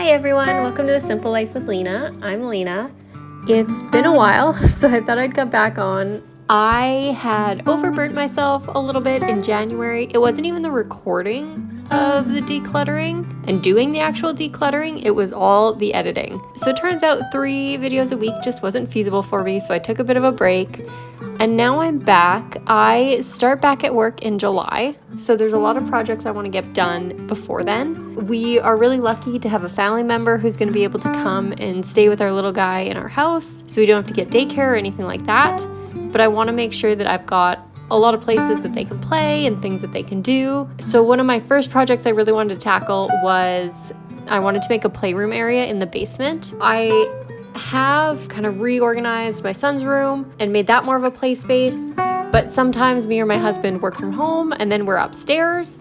Hi everyone, welcome to The Simple Life with Lena. I'm Lena. It's been a while, so I thought I'd come back on. I had overburnt myself a little bit in January. It wasn't even the recording of the decluttering and doing the actual decluttering, it was all the editing. So it turns out 3 videos a week just wasn't feasible for me, so I took a bit of a break. And now I'm back. I start back at work in July, so there's a lot of projects I want to get done before then. We are really lucky to have a family member who's going to be able to come and stay with our little guy in our house, so we don't have to get daycare or anything like that. But I want to make sure that I've got a lot of places that they can play and things that they can do. So one of my first projects I really wanted to tackle was I wanted to make a playroom area in the basement. I have kind of reorganized my son's room and made that more of a play space, but sometimes me or my husband work from home and then we're upstairs,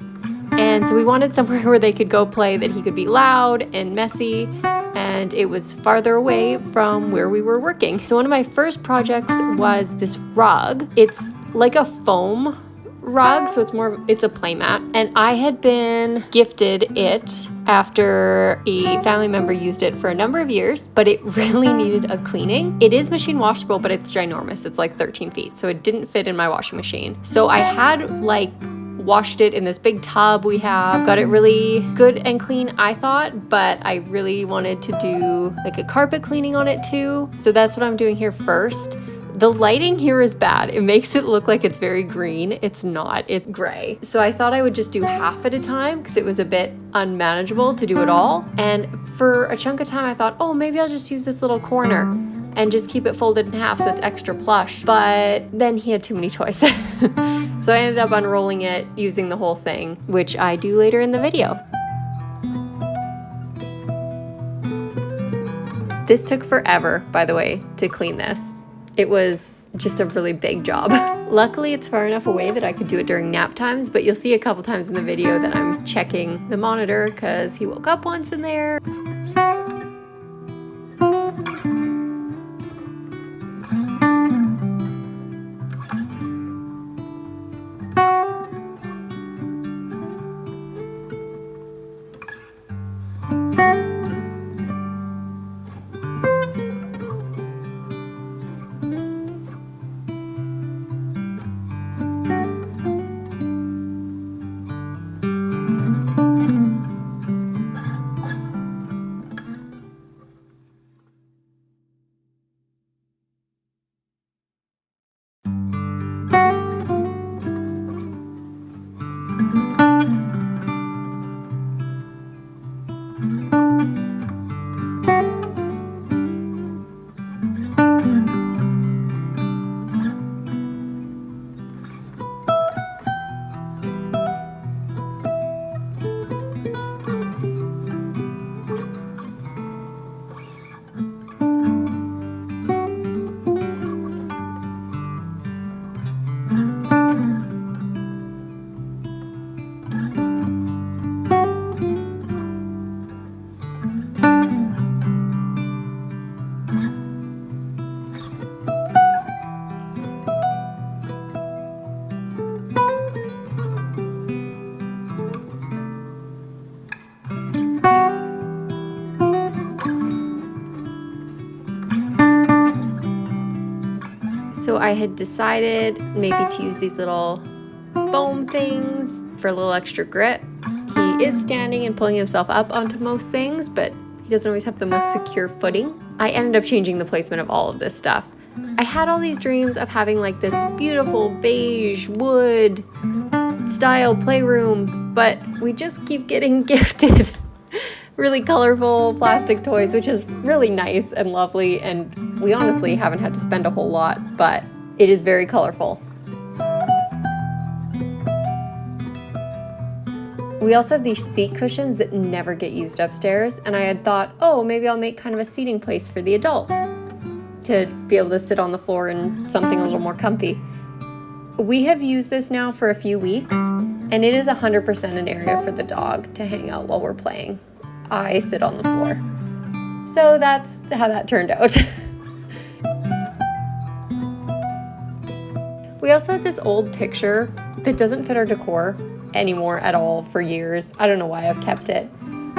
and so we wanted somewhere where they could go play that he could be loud and messy, and it was farther away from where we were working. So one of my first projects was this rug. It's like a foam rug, so it's a playmat, and I had been gifted it after a family member used it for a number of years, but it really needed a cleaning. It is machine washable, but it's ginormous. It's like 13 feet, so it didn't fit in my washing machine. So I had washed it in this big tub we have, got it really good and clean, I thought, but I really wanted to do like a carpet cleaning on it too. So that's what I'm doing here first. The lighting here is bad. It makes it look like it's very green. It's not, it's gray. So I thought I would just do half at a time because it was a bit unmanageable to do it all. And for a chunk of time I thought, oh, maybe I'll just use this little corner and just keep it folded in half so it's extra plush. But then he had too many toys. So I ended up unrolling it using the whole thing, which I do later in the video. This took forever, by the way, to clean this. It was just a really big job. Luckily, it's far enough away that I could do it during nap times, but you'll see a couple times in the video that I'm checking the monitor because he woke up once in there. So I had decided maybe to use these little foam things for a little extra grip. He is standing and pulling himself up onto most things, but he doesn't always have the most secure footing. I ended up changing the placement of all of this stuff. I had all these dreams of having like this beautiful beige wood style playroom, but we just keep getting gifted really colorful plastic toys, which is really nice and lovely, and we honestly haven't had to spend a whole lot, but it is very colorful. We also have these seat cushions that never get used upstairs, and I had thought, oh, maybe I'll make kind of a seating place for the adults to be able to sit on the floor in something a little more comfy. We have used this now for a few weeks, and it is 100% an area for the dog to hang out while we're playing. I sit on the floor. So that's how that turned out. We also had this old picture that doesn't fit our decor anymore at all for years. I don't know why I've kept it.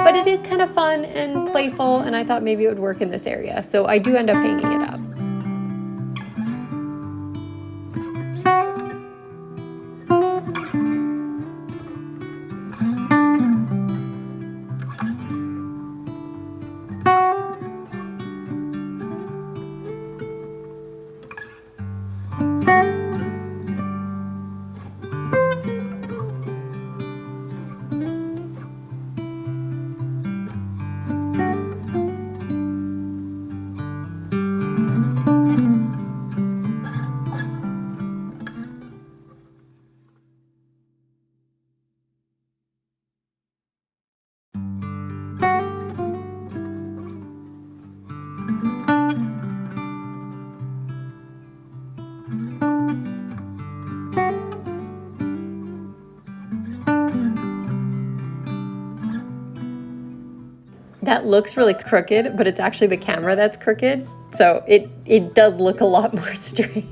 but it is kind of fun and playful, and I thought maybe it would work in this area. So I do end up hanging it up. That looks really crooked, but it's actually the camera that's crooked. So it does look a lot more straight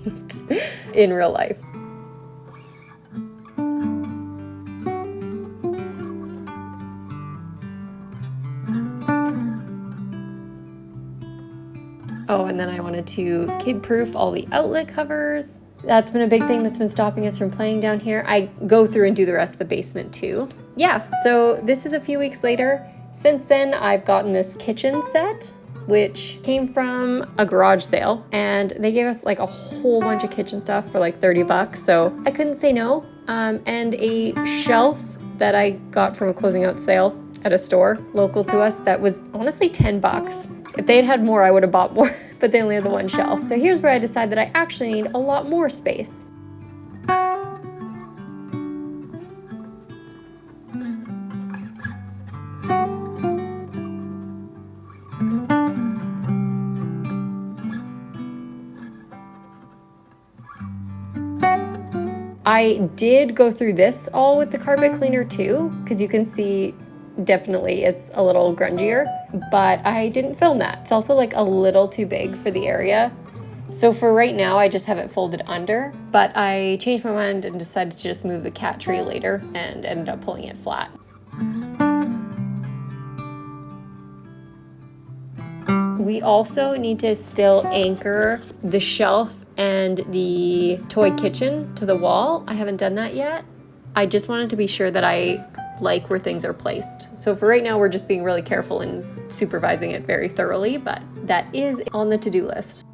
in real life. Oh, and then I wanted to kid-proof all the outlet covers. That's been a big thing that's been stopping us from playing down here. I go through and do the rest of the basement too. Yeah, so this is a few weeks later. Since then, I've gotten this kitchen set, which came from a garage sale, and they gave us like a whole bunch of kitchen stuff for like 30 bucks, so I couldn't say no. And a shelf that I got from a closing out sale at a store local to us that was honestly 10 bucks. If they had had more, I would have bought more, but they only had the one shelf. So here's where I decided that I actually need a lot more space. I did go through this all with the carpet cleaner too, because you can see definitely it's a little grungier, but I didn't film that. It's also like a little too big for the area. So for right now, I just have it folded under, but I changed my mind and decided to just move the cat tree later and ended up pulling it flat. We also need to still anchor the shelf and the toy kitchen to the wall. I haven't done that yet. I just wanted to be sure that I like where things are placed. So for right now, we're just being really careful and supervising it very thoroughly, but that is on the to-do list.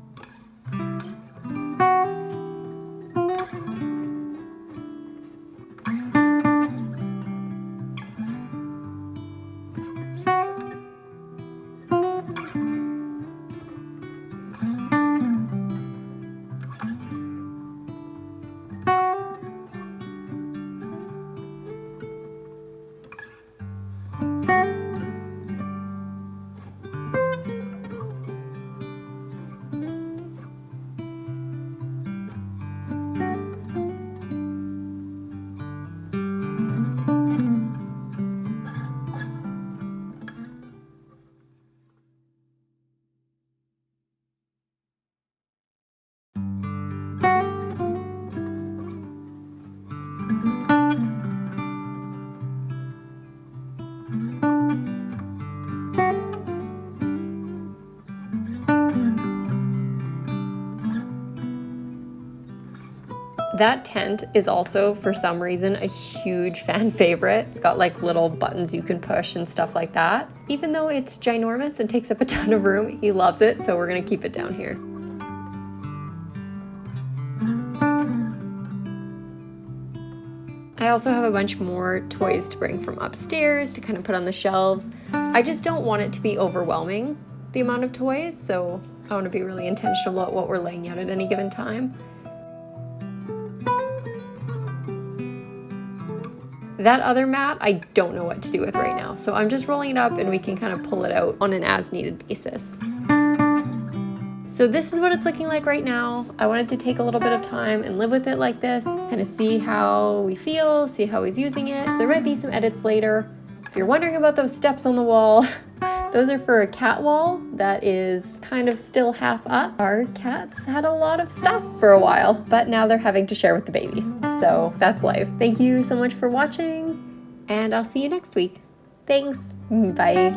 That tent is also, for some reason, a huge fan favorite. It's got like little buttons you can push and stuff like that. Even though it's ginormous and takes up a ton of room, he loves it, so we're gonna keep it down here. I also have a bunch more toys to bring from upstairs to kind of put on the shelves. I just don't want it to be overwhelming, the amount of toys, so I want to be really intentional about what we're laying out at any given time. That other mat, I don't know what to do with right now, so I'm just rolling it up and we can kind of pull it out on an as-needed basis. So this is what it's looking like right now. I wanted to take a little bit of time and live with it like this, kind of see how we feel, see how he's using it. There might be some edits later. If you're wondering about those steps on the wall, those are for a cat wall that is kind of still half up. Our cats had a lot of stuff for a while, but now they're having to share with the baby. So that's life. Thank you so much for watching, and I'll see you next week. Thanks. Bye.